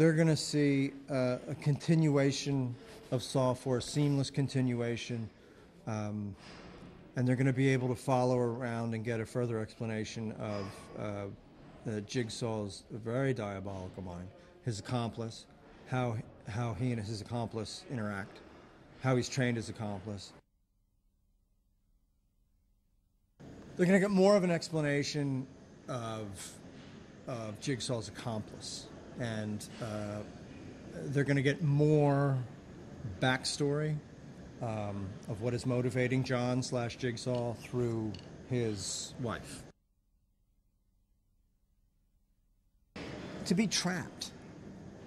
they're going to see a continuation of Saw 4, seamless continuation, and they're going to be able to follow around and get a further explanation of Jigsaw's very diabolical mind, his accomplice, how he and his accomplice interact, how he's trained his accomplice. They're going to get more of an explanation of Jigsaw's accomplice, and they're going to get more backstory of what is motivating John/Jigsaw through his wife. To be trapped.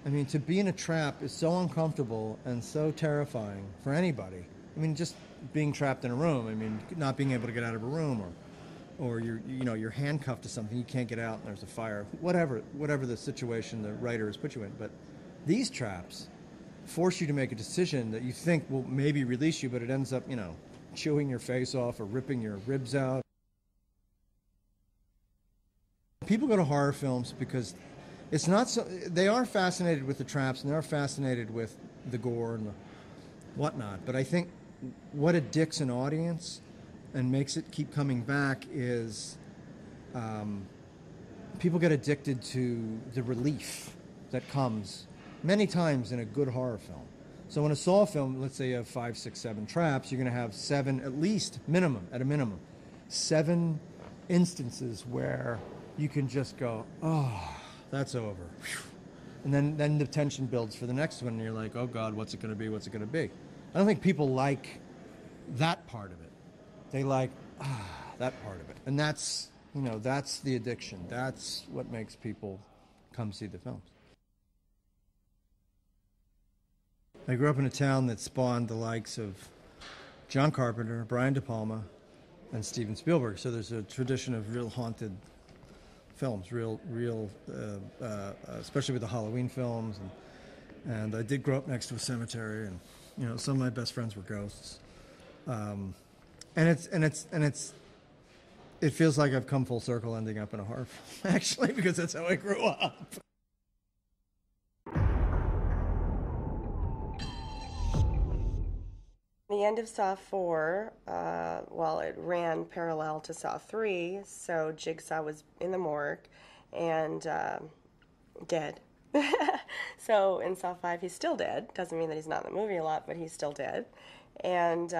I mean, to be in a trap is so uncomfortable and so terrifying for anybody. I mean, just being trapped in a room. I mean, not being able to get out of a room, or you're handcuffed to something, you can't get out, and there's a fire. Whatever the situation the writer has put you in. But these traps force you to make a decision that you think will maybe release you, but it ends up, chewing your face off or ripping your ribs out. People go to horror films because it's not so. They are fascinated with the traps and they are fascinated with the gore and the whatnot. But I think what addicts an audience and makes it keep coming back is people get addicted to the relief that comes many times in a good horror film. So in a Saw film, let's say you have 5, 6, 7 traps, you're going to have 7, at least, at a minimum, 7 instances where you can just go, oh, that's over. And then the tension builds for the next one, and you're like, oh God, what's it going to be? What's it going to be? I don't think people like that part of it. They like that part of it. And that's the addiction. That's what makes people come see the films. I grew up in a town that spawned the likes of John Carpenter, Brian De Palma, and Steven Spielberg. So there's a tradition of real haunted films, especially with the Halloween films. And I did grow up next to a cemetery, and some of my best friends were ghosts. It feels like I've come full circle, ending up in a horror film, actually, because that's how I grew up. The end of Saw 4, it ran parallel to Saw 3, so Jigsaw was in the morgue and dead. So in Saw 5, he's still dead. Doesn't mean that he's not in the movie a lot, but he's still dead. And,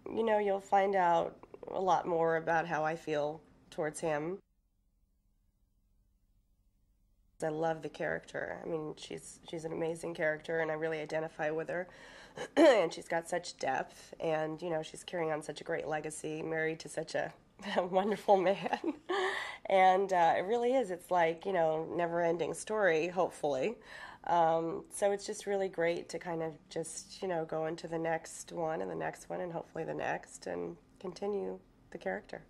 you'll find out a lot more about how I feel towards him. I love the character. I mean, she's an amazing character, and I really identify with her. And she's got such depth, and, she's carrying on such a great legacy, married to such a wonderful man. And it really is. It's like, never-ending story, hopefully. So it's just really great to kind of just, go into the next one and the next one and hopefully the next and continue the character.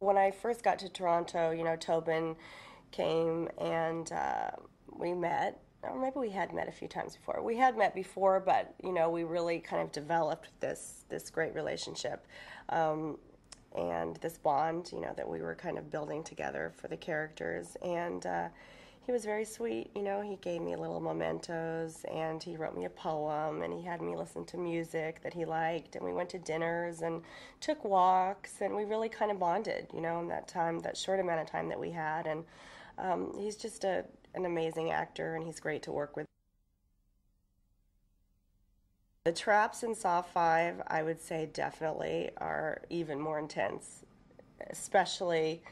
When I first got to Toronto, Tobin came and we met. Or maybe we had met a few times before. We had met before, but, we really kind of developed this great relationship and this bond, that we were kind of building together for the characters. And he was very sweet. He gave me little mementos, and he wrote me a poem, and he had me listen to music that he liked, and we went to dinners and took walks, and we really kind of bonded, in that short amount of time that we had. And he's just an amazing actor, and he's great to work with. The traps in Saw 5, I would say definitely are even more intense, especially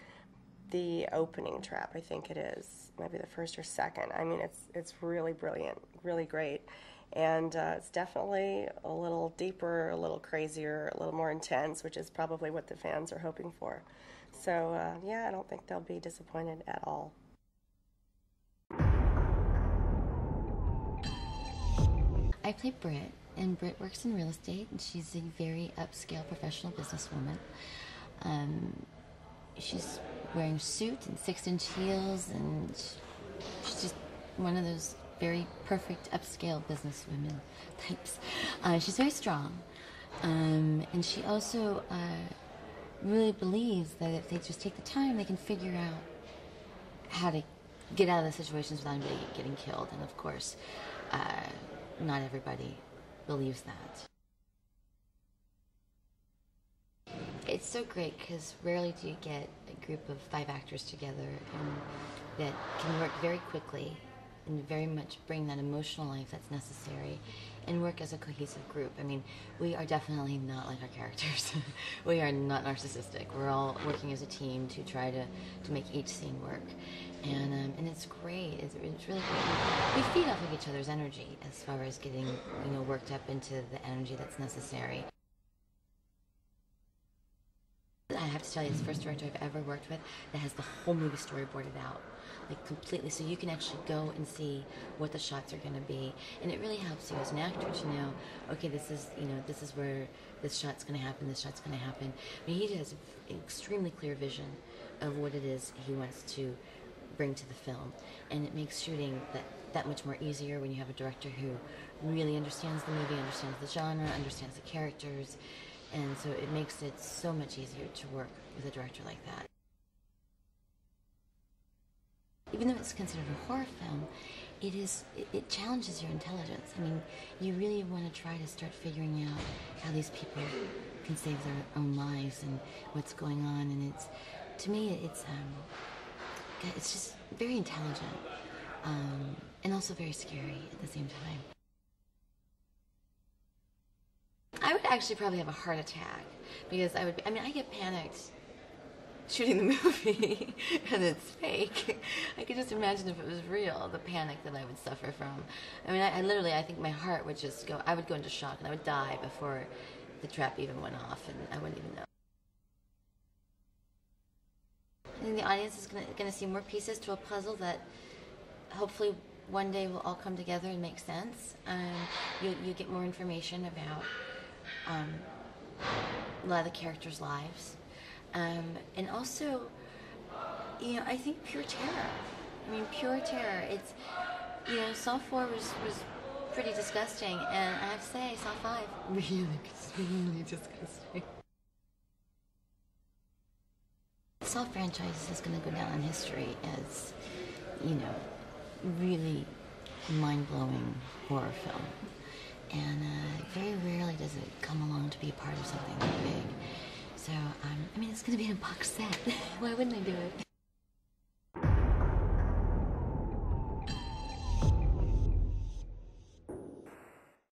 the opening trap, I think it is, maybe the first or second. I mean, it's really brilliant, really great. And it's definitely a little deeper, a little crazier, a little more intense, which is probably what the fans are hoping for. So, I don't think they'll be disappointed at all. I play Britt, and Britt works in real estate, and she's a very upscale professional businesswoman. She's wearing a suit and 6-inch heels, and she's just one of those very perfect upscale businesswomen types. She's very strong, and she also really believes that if they just take the time, they can figure out how to get out of the situations without anybody getting killed. And of course, not everybody believes that. It's so great because rarely do you get a group of 5 actors together that can work very quickly and very much bring that emotional life that's necessary and work as a cohesive group. I mean, we are definitely not like our characters. We are not narcissistic. We're all working as a team to try to make each scene work. And it's great. It's really great. We feed off of each other's energy as far as getting, worked up into the energy that's necessary. I have to tell you, it's the first director I've ever worked with that has the whole movie storyboarded out, like completely, so you can actually go and see what the shots are going to be, and it really helps you as an actor to know, okay, this is where this shot's going to happen, this shot's going to happen. I mean, he has an extremely clear vision of what it is he wants to bring to the film, and it makes shooting that much more easier when you have a director who really understands the movie, understands the genre, understands the characters. And so it makes it so much easier to work with a director like that. Even though it's considered a horror film, it challenges your intelligence. I mean, you really want to try to start figuring out how these people can save their own lives and what's going on. And to me, it's just very intelligent and also very scary at the same time. I would actually probably have a heart attack because I get panicked shooting the movie and it's fake. I could just imagine if it was real, the panic that I would suffer from. I mean, I think my heart would just go, I would go into shock and I would die before the trap even went off and I wouldn't even know. And the audience is going to see more pieces to a puzzle that hopefully one day will all come together and make sense. You get more information about a lot of the characters' lives. And also, I think pure terror. I mean, pure terror. It's, Saw 4 was pretty disgusting, and I have to say, Saw 5, really disgusting. The Saw franchise is going to go down in history as, really mind-blowing horror film. And very rarely does it come along to be a part of something big. So, it's going to be in a box set. Why wouldn't I do it?